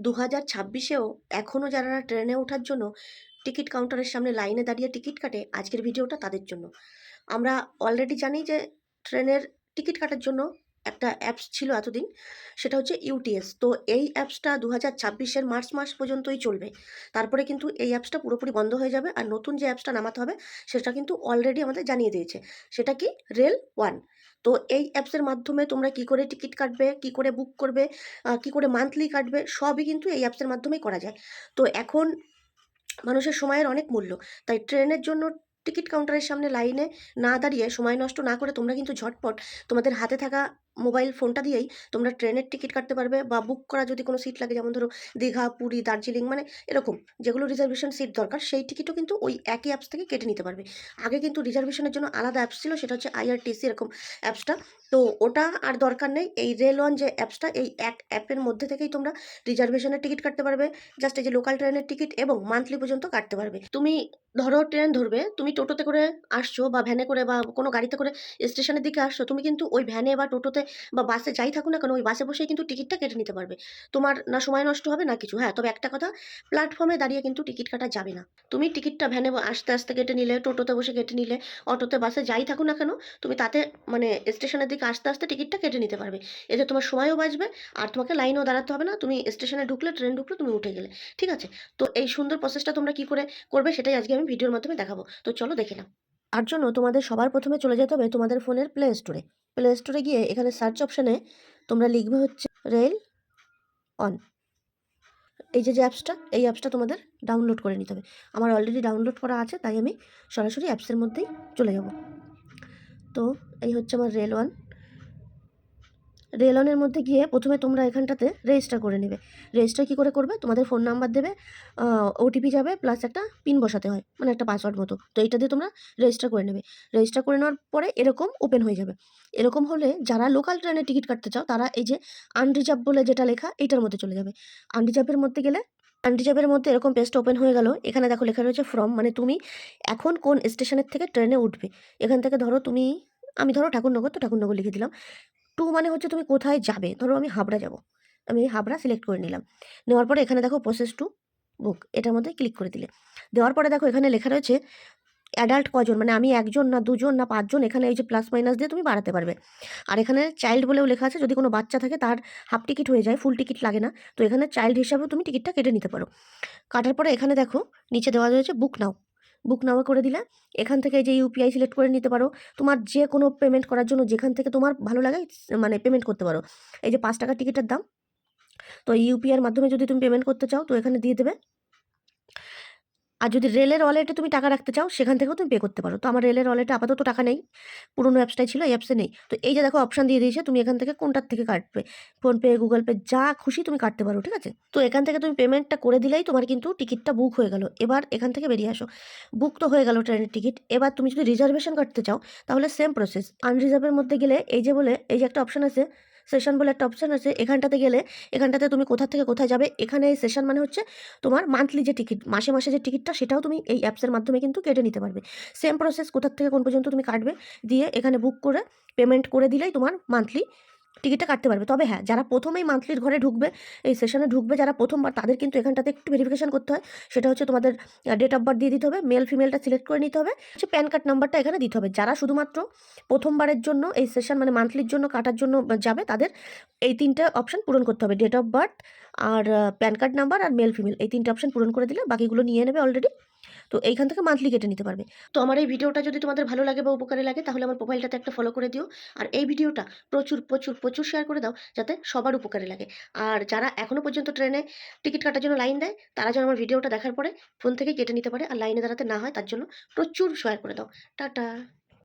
2026-এও এখনও যারা ট্রেনে ওঠার জন্য টিকিট কাউন্টারের সামনে লাইনে দাঁড়িয়ে টিকিট কাটে, আজকের ভিডিওটা তাদের জন্য। আমরা অলরেডি জানি যে ট্রেনের টিকিট কাটার জন্য একটা অ্যাপস ছিল এতদিন, সেটা হচ্ছে ইউটিএস। তো এই অ্যাপসটা 2026-এর মার্চ মাস পর্যন্তই চলবে। তারপরে কিন্তু এই অ্যাপসটা পুরোপুরি বন্ধ হয়ে যাবে, আর নতুন যে অ্যাপসটা নামাতে হবে সেটা কিন্তু অলরেডি আমাদের জানিয়ে দিয়েছে। সেটা কি? Rail one. তো এই অ্যাপসের মাধ্যমে তোমরা কি করে টিকিট কাটবে, কি করে বুক করবে, কি করে মান্থলি কাটবে, সবই কিন্তু এই অ্যাপসের মাধ্যমেই করা যায়। তো এখন মানুষের সময়ের অনেক মূল্য, তাই ট্রেনের জন্য টিকিট কাউন্টারের সামনে লাইনে না দাঁড়িয়ে, সময় নষ্ট না করে তোমরা কিন্তু ঝটপট তোমাদের হাতে থাকা মোবাইল ফোনটা দিয়েই তোমরা ট্রেনের টিকিট কাটতে পারবে, বা বুক করা যদি কোনো সিট লাগে, যেমন ধরো দীঘা, পুরী, দার্জিলিং, মানে এরকম যেগুলো রিজার্ভেশন সিট দরকার, সেই টিকিটও কিন্তু ওই একই অ্যাপস থেকে কেটে নিতে পারবে। আগে কিন্তু রিজার্ভেশনের জন্য আলাদা অ্যাপস ছিল, সেটা হচ্ছে আইআরটিসি এরকম অ্যাপসটা। তো ওটা আর দরকার নেই। এই রেল ওয়ান যে অ্যাপসটা, এই এক অ্যাপের মধ্যে থেকেই তোমরা রিজার্ভেশনের টিকিট কাটতে পারবে, জাস্ট এই যে লোকাল ট্রেনের টিকিট, এবং মান্থলি পর্যন্ত কাটতে পারবে। তুমি ধরো ট্রেন ধরবে, তুমি টোটোতে করে আসছো বা ভ্যানে করে বা কোনো গাড়িতে করে স্টেশনের দিকে আসছো, তুমি কিন্তু ওই ভ্যানে বা টোটোতে বা বাসে যাই থাকুক না কেন, ওই বাসে বসেই কিন্তু টিকিটটা কেটে নিতে পারবে। তোমার না সময় নষ্ট হবে না কিছু। হ্যাঁ, তবে একটা কথা, প্ল্যাটফর্মে দাঁড়িয়ে কিন্তু টিকিট কাটা যাবে না। তুমি টিকিটটা ভ্যানে আস্তে আস্তে কেটে নিলে, টোটোতে বসে কেটে নিলে, অটোতে, বাসে যাই থাকুক না কেন, তুমি তাতে মানে স্টেশনের দিকে আস্তে আস্তে টিকিটটা কেটে নিতে পারবে। এতে তোমার সময়ও বাঁচবে, আর তোমাকে লাইনেও দাঁড়াতে হবে না। তুমি স্টেশনে ঢুকলে, ট্রেন ঢুকলে তুমি উঠে গেলে। ঠিক আছে? তো এই সুন্দর প্রসেসটা তোমরা কি করে করবে সেটাই আজকে আমি ভিডিওর মাধ্যমে দেখাবো। তো চলো দেখে নাও। তার জন্য তোমাদের সবার প্রথমে চলে যেতে হবে তোমাদের ফোনের প্লে স্টোরে। প্লে স্টোরে গিয়ে এখানে সার্চ অপশানে তোমরা লিখবে হচ্ছে রেল অন। এই যে অ্যাপসটা, এই অ্যাপসটা তোমাদের ডাউনলোড করে নিতে হবে। আমার অলরেডি ডাউনলোড করা আছে, তাই আমি সরাসরি অ্যাপসের মধ্যেই চলে যাব। তো এই হচ্ছে আমার রেল ওয়ান। রেল অনের মধ্যে গিয়ে প্রথমে তোমরা এখানটাতে রেজিস্টার করে নেবে। রেজিস্টার কী করে করবে? তোমাদের ফোন নাম্বার দেবে, ওটিপি যাবে, প্লাস একটা পিন বসাতে হয়, মানে একটা পাসওয়ার্ড মতো। তো এইটা দিয়ে তোমরা রেজিস্টার করে নেবে। রেজিস্টার করে নেওয়ার পরে এরকম ওপেন হয়ে যাবে। এরকম হলে যারা লোকাল ট্রেনের টিকিট কাটতে চাও, তারা এই যে আনরিজার্ভ বলে যেটা লেখা, এইটার মধ্যে চলে যাবে। আনরিজার্ভের মধ্যে গেলে, আনরিজার্ভের মধ্যে এরকম পেজটা ওপেন হয়ে গেল। এখানে দেখো লেখা রয়েছে ফ্রম, মানে তুমি এখন কোন স্টেশনের থেকে ট্রেনে উঠবে। এখান থেকে ধরো তুমি, আমি ধরো ঠাকুরনগর, তো ঠাকুরনগর লিখে দিলাম। টু মানে হচ্ছে তুমি কোথায় যাবে। ধরো আমি হাবড়া যাব, আমি হাবড়া সিলেক্ট করে নিলাম। নেওয়ার পরে এখানে দেখো প্রসেস টু বুক, এটার মধ্যে ক্লিক করে দিলে। দেওয়ার পরে দেখো এখানে লেখা রয়েছে অ্যাডাল্ট কজন, মানে আমি একজন না দুজন না পাঁচজন, এখানে এই যে প্লাস মাইনাস দিয়ে তুমি বাড়াতে পারবে। আর এখানে চাইল্ড বলেও লেখা আছে, যদি কোনো বাচ্চা থাকে তার হাফ টিকিট হয়ে যায়, ফুল টিকিট লাগে না। তো এখানে চাইল্ড হিসাবেও তুমি টিকিটটা কেটে নিতে পারো। কাটার পরে এখানে দেখো নিচে দেওয়া রয়েছে বুক নাও। বুক নাও করে দিলে এখান থেকে এই যে ইউপিআই সিলেক্ট করে নিতে পারো। তোমার যে কোনো পেমেন্ট করার জন্য যেখান থেকে তোমার ভালো লাগে মানে পেমেন্ট করতে পারো। এই যে ৫ টাকার টিকিটের দাম, তো ইউপিআইয়ের মাধ্যমে যদি তুমি পেমেন্ট করতে চাও, তো এখানে দিয়ে দেবে। আর যদি রেলের ওয়ালেটে তুমি টাকা রাখতে চাও, সেখান থেকেও তুমি পে করতে পারো। তো আমার রেলের ওয়ালেটে আপাতত টাকা নেই, পুরোনো অ্যাপসটাই ছিল, এই অ্যাপসে নেই। তো এই যে দেখো অপশান দিয়ে দিয়েছে, তুমি এখান থেকে কোনটার থেকে কাটবে, ফোনপে, গুগল পে, যা খুশি তুমি কাটতে পারো। ঠিক আছে? তো এখান থেকে তুমি পেমেন্টটা করে দিলেই তোমার কিন্তু টিকিটটা বুক হয়ে গেল। এবার এখান থেকে বেরিয়ে আসো। বুক তো হয়ে গেল ট্রেনের টিকিট। এবার তুমি যদি রিজার্ভেশন কাটতে চাও, তাহলে সেম প্রসেস। আনরিজার্ভের মধ্যে গেলে এই যে বলে এই যে একটা অপশান আছে, সেশন বলে একটা অপশান আছে, এখানটাতে গেলে এখানটাতে তুমি কোথা থেকে কোথায় যাবে। এখানে এই সেশন মানে হচ্ছে তোমার মান্থলি যে টিকিট, মাসে মাসে যে টিকিটটা, সেটাও তুমি এই অ্যাপসের মাধ্যমে কিন্তু কেটে নিতে পারবে। সেম প্রসেস, কোথার থেকে কোন পর্যন্ত তুমি কাটবে, দিয়ে এখানে বুক করে পেমেন্ট করে দিলেই তোমার মান্থলি টিকিটটা কাটতে পারবে। তবে হ্যাঁ, যারা প্রথমেই মান্থলির ঘরে ঢুকবে, এই সেশনে ঢুকবে যারা প্রথমবার, তাদের কিন্তু এখানটাতে একটু ভেরিফিকেশন করতে হয়। সেটা হচ্ছে তোমাদের ডেট অফ বার্থ দিয়ে দিতে হবে, মেল ফিমেলটা সিলেক্ট করে নিতে হবে, হচ্ছে প্যান কার্ড নাম্বারটা এখানে দিতে হবে। যারা শুধুমাত্র প্রথমবারের জন্য এই সেশন মানে মান্থলির জন্য কাটার জন্য যাবে, তাদের এই ৩টে অপশান পূরণ করতে হবে, ডেট অফ বার্থ আর প্যান কার্ড নাম্বার আর মেল ফিমেল, এই ৩টে অপশান পূরণ করে দিলে বাকিগুলো নিয়ে নেবে অলরেডি। তো এইখান থেকে মান্থলি কেটে নিতে পারবে। তো আমার এই ভিডিওটা যদি তোমাদের ভালো লাগে বা উপকারে লাগে, তাহলে আমার প্রোফাইলটাতে একটা ফলো করে দিও। আর এই ভিডিওটা প্রচুর প্রচুর প্রচুর শেয়ার করে দাও, যাতে সবার উপকারে লাগে। আর যারা এখনও পর্যন্ত ট্রেনে টিকিট কাটার জন্য লাইন দেয়, তারা যেন আমার ভিডিওটা দেখার পরে ফোন থেকে কেটে নিতে পারে, আর লাইনে দাঁড়াতে না হয়, তার জন্য প্রচুর শেয়ার করে দাও। টাটা।